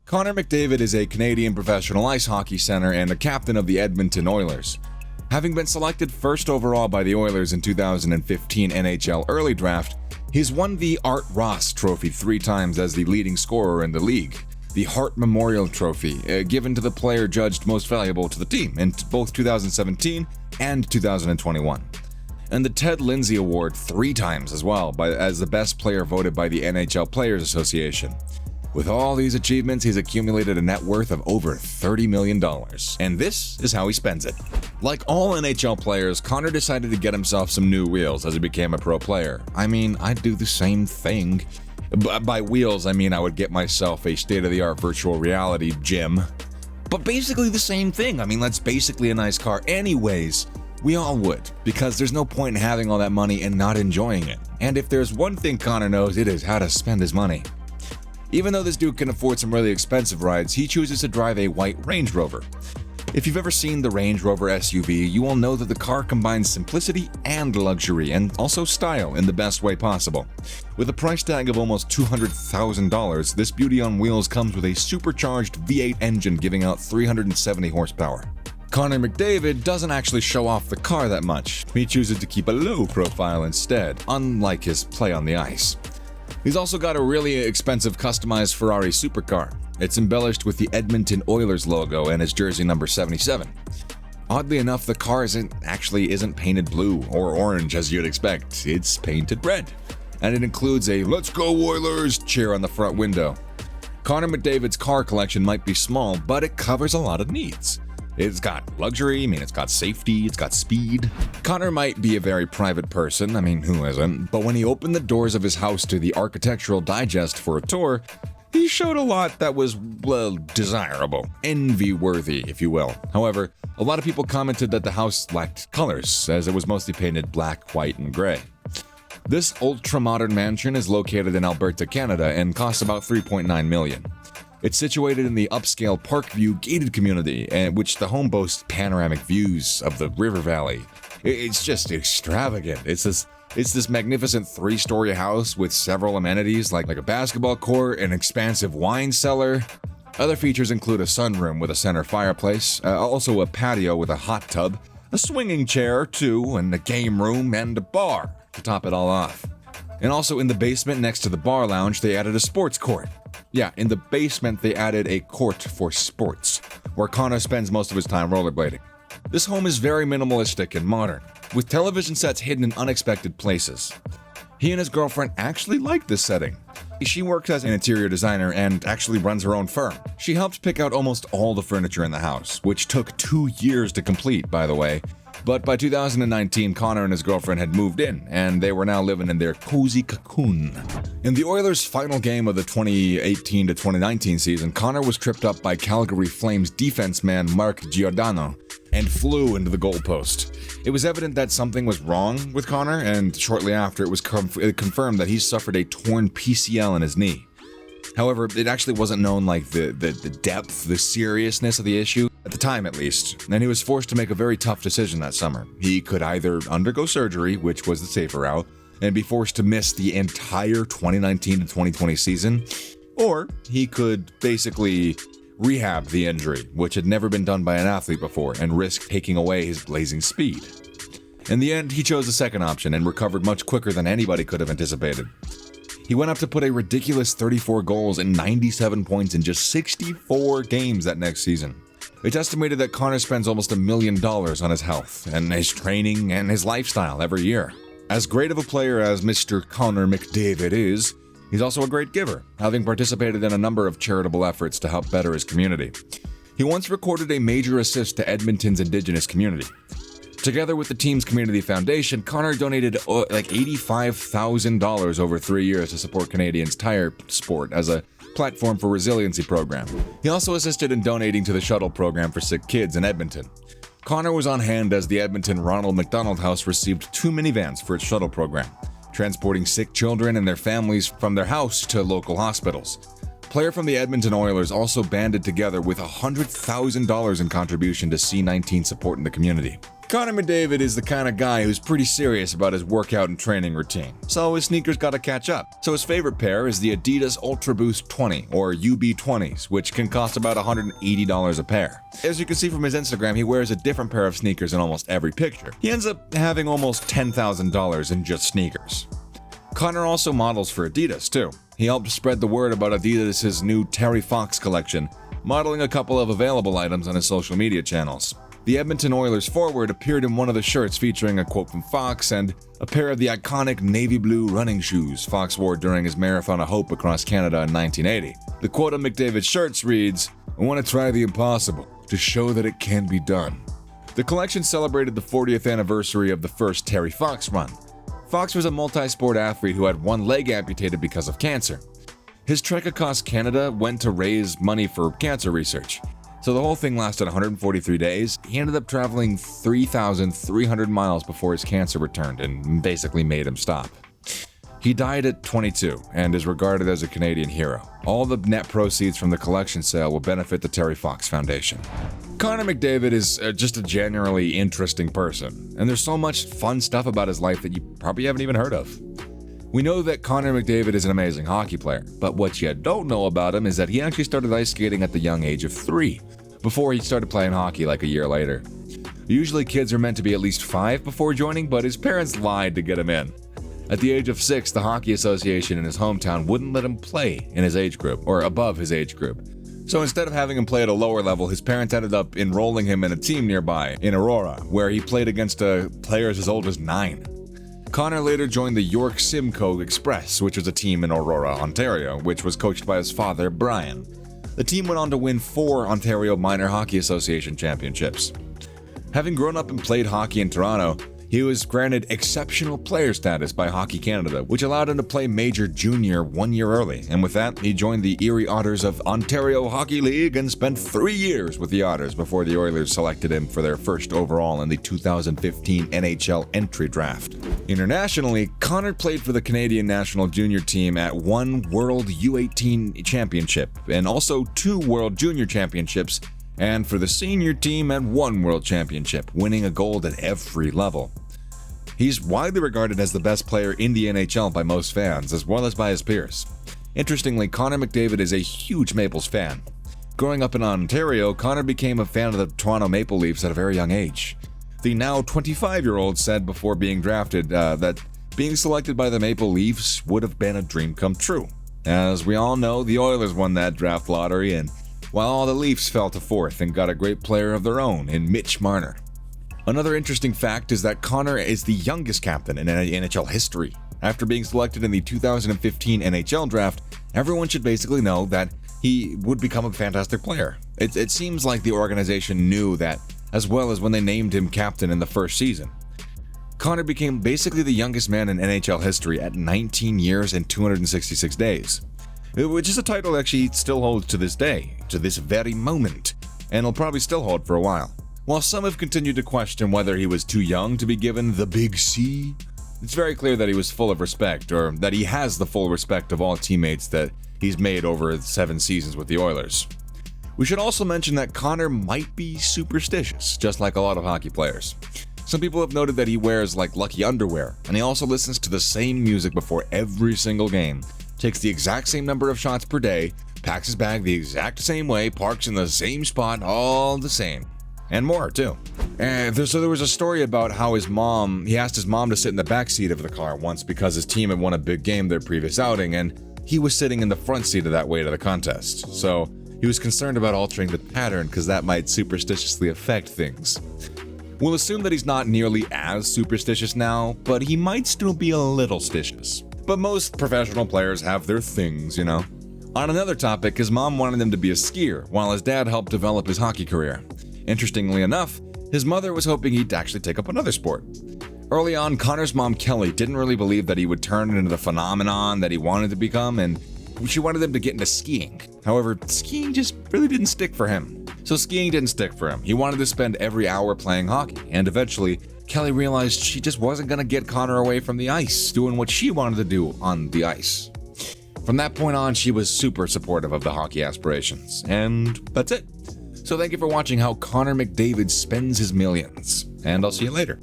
Connor McDavid is a Canadian professional ice hockey center and a captain of the Edmonton Oilers. Having been selected first overall by the Oilers in 2015 NHL early draft, he's won the Art Ross Trophy 3 times as the leading scorer in the league. The Hart Memorial Trophy, given to the player judged most valuable to the team in both 2017 and 2021. And the Ted Lindsay Award 3 times as well, as the best player voted by the NHL Players Association. With all these achievements, he's accumulated a net worth of over $30 million, and this is how he spends it. Like all NHL players, Connor decided to get himself some new wheels as he became a pro player. I mean, I'd do the same thing. By wheels, I mean I would get myself a state-of-the-art virtual reality gym. But basically the same thing. I mean, that's basically a nice car anyways. We all would, because there's no point in having all that money and not enjoying it. And if there's one thing Connor knows, it is how to spend his money. Even though this dude can afford some really expensive rides, he chooses to drive a white Range Rover. If you've ever seen the Range Rover SUV, you will know that the car combines simplicity and luxury, and also style in the best way possible. With a price tag of almost $200,000, this beauty on wheels comes with a supercharged V8 engine giving out 370 horsepower. Connor McDavid doesn't actually show off the car that much. He chooses to keep a low profile instead, unlike his play on the ice. He's also got a really expensive customized Ferrari supercar. It's embellished with the Edmonton Oilers logo and his jersey number 77. Oddly enough, the car isn't painted blue or orange as you'd expect. It's painted red. And it includes a "Let's go Oilers" cheer on the front window. Connor McDavid's car collection might be small, but it covers a lot of needs. It's got luxury, it's got safety, it's got speed. Connor might be a very private person, who isn't? But when he opened the doors of his house to the Architectural Digest for a tour, he showed a lot that was, desirable. Envy-worthy, if you will. However, a lot of people commented that the house lacked colors, as it was mostly painted black, white, and gray. This ultra-modern mansion is located in Alberta, Canada, and costs about $3.9 million. It's situated in the upscale Parkview gated community, which the home boasts panoramic views of the river valley. It's just extravagant. It's this magnificent 3-story house with several amenities like a basketball court, an expansive wine cellar. Other features include a sunroom with a center fireplace, also a patio with a hot tub, a swinging chair or 2, and a game room and a bar to top it all off. And also in the basement next to the bar lounge, they added a sports court. Yeah, in the basement they added a court for sports, where Connor spends most of his time rollerblading. This home is very minimalistic and modern, with television sets hidden in unexpected places. He and his girlfriend actually like this setting. She works as an interior designer and actually runs her own firm. She helped pick out almost all the furniture in the house, which took 2 years to complete, by the way. But by 2019, Connor and his girlfriend had moved in, and they were now living in their cozy cocoon. In the Oilers' final game of the 2018-2019 season, Connor was tripped up by Calgary Flames defenseman Mark Giordano and flew into the goalpost. It was evident that something was wrong with Connor, and shortly after, it was confirmed that he suffered a torn PCL in his knee. However, it actually wasn't known the depth, the seriousness of the issue, at the time at least, and he was forced to make a very tough decision that summer. He could either undergo surgery, which was the safer route, and be forced to miss the entire 2019 to 2020 season, or he could basically rehab the injury, which had never been done by an athlete before, and risk taking away his blazing speed. In the end, he chose the second option and recovered much quicker than anybody could have anticipated. He went up to put a ridiculous 34 goals and 97 points in just 64 games that next season. It's estimated that Connor spends almost $1 million on his health and his training and his lifestyle every year. As great of a player as Mr. Connor McDavid is, he's also a great giver, having participated in a number of charitable efforts to help better his community. He once recorded a major assist to Edmonton's Indigenous community. Together with the team's community foundation, Connor donated $85,000 over 3 years to support Canadians' tire sport as a platform for resiliency program. He also assisted in donating to the shuttle program for sick kids in Edmonton. Connor was on hand as the Edmonton Ronald McDonald House received 2 minivans for its shuttle program, transporting sick children and their families from their house to local hospitals. Player from the Edmonton Oilers also banded together with $100,000 in contribution to C19 support in the community. Connor McDavid is the kind of guy who's pretty serious about his workout and training routine, so his sneakers gotta catch up. So his favorite pair is the Adidas Ultra Boost 20, or UB20s, which can cost about $180 a pair. As you can see from his Instagram, he wears a different pair of sneakers in almost every picture. He ends up having almost $10,000 in just sneakers. Connor also models for Adidas, too. He helped spread the word about Adidas' new Terry Fox collection, modeling a couple of available items on his social media channels. The Edmonton Oilers forward appeared in one of the shirts featuring a quote from Fox and a pair of the iconic navy blue running shoes Fox wore during his Marathon of Hope across Canada in 1980. The quote on McDavid's shirts reads, "I want to try the impossible, to show that it can be done." The collection celebrated the 40th anniversary of the first Terry Fox run. Fox was a multi-sport athlete who had one leg amputated because of cancer. His trek across Canada went to raise money for cancer research. So the whole thing lasted 143 days. He ended up traveling 3,300 miles before his cancer returned and basically made him stop. He died at 22 and is regarded as a Canadian hero. All the net proceeds from the collection sale will benefit the Terry Fox Foundation. Connor McDavid is just a genuinely interesting person, and there's so much fun stuff about his life that you probably haven't even heard of. We know that Connor McDavid is an amazing hockey player, but what you don't know about him is that he actually started ice skating at the young age of 3, before he started playing hockey like a year later. Usually kids are meant to be at least 5 before joining, but his parents lied to get him in. At the age of 6, the Hockey Association in his hometown wouldn't let him play in his age group, or above his age group. So instead of having him play at a lower level, his parents ended up enrolling him in a team nearby, in Aurora, where he played against players as old as 9. Connor later joined the York Simcoe Express, which was a team in Aurora, Ontario, which was coached by his father, Brian. The team went on to win 4 Ontario Minor Hockey Association championships. Having grown up and played hockey in Toronto, he was granted exceptional player status by Hockey Canada, which allowed him to play Major Junior 1 year early, and with that, he joined the Erie Otters of Ontario Hockey League and spent 3 years with the Otters before the Oilers selected him for their first overall in the 2015 NHL entry draft. Internationally, Connor played for the Canadian national junior team at 1 World U18 Championship and also 2 World Junior Championships, and for the senior team at 1 World Championship, winning a gold at every level. He's widely regarded as the best player in the NHL by most fans, as well as by his peers. Interestingly, Connor McDavid is a huge Maples fan. Growing up in Ontario, Connor became a fan of the Toronto Maple Leafs at a very young age. The now 25-year-old said before being drafted that being selected by the Maple Leafs would have been a dream come true. As we all know, the Oilers won that draft lottery, and while all the Leafs fell to 4th and got a great player of their own in Mitch Marner. Another interesting fact is that Connor is the youngest captain in NHL history. After being selected in the 2015 NHL draft, everyone should basically know that he would become a fantastic player. It seems like the organization knew that, as well as when they named him captain in the first season. Connor became basically the youngest man in NHL history at 19 years and 266 days. Which is a title that actually still holds to this day, to this very moment, and will probably still hold for a while. While some have continued to question whether he was too young to be given the Big C, it's very clear that he was full of respect, or that he has the full respect of all teammates that he's made over 7 seasons with the Oilers. We should also mention that Connor might be superstitious, just like a lot of hockey players. Some people have noted that he wears like lucky underwear, and he also listens to the same music before every single game, takes the exact same number of shots per day, packs his bag the exact same way, parks in the same spot, all the same. And more, too. So there was a story about how he asked his mom to sit in the back seat of the car once because his team had won a big game their previous outing, and he was sitting in the front seat of that way to the contest. So he was concerned about altering the pattern because that might superstitiously affect things. We'll assume that he's not nearly as superstitious now, but he might still be a little stitious. But most professional players have their things, you know. On another topic, his mom wanted him to be a skier, while his dad helped develop his hockey career. Interestingly enough, his mother was hoping he'd actually take up another sport. Early on, Connor's mom, Kelly, didn't really believe that he would turn into the phenomenon that he wanted to become, and she wanted him to get into skiing. However, skiing just really didn't stick for him. So skiing didn't stick for him. He wanted to spend every hour playing hockey, and eventually, Kelly realized she just wasn't going to get Connor away from the ice, doing what she wanted to do on the ice. From that point on, she was super supportive of the hockey aspirations, and that's it. So thank you for watching how Connor McDavid spends his millions, and I'll see you later.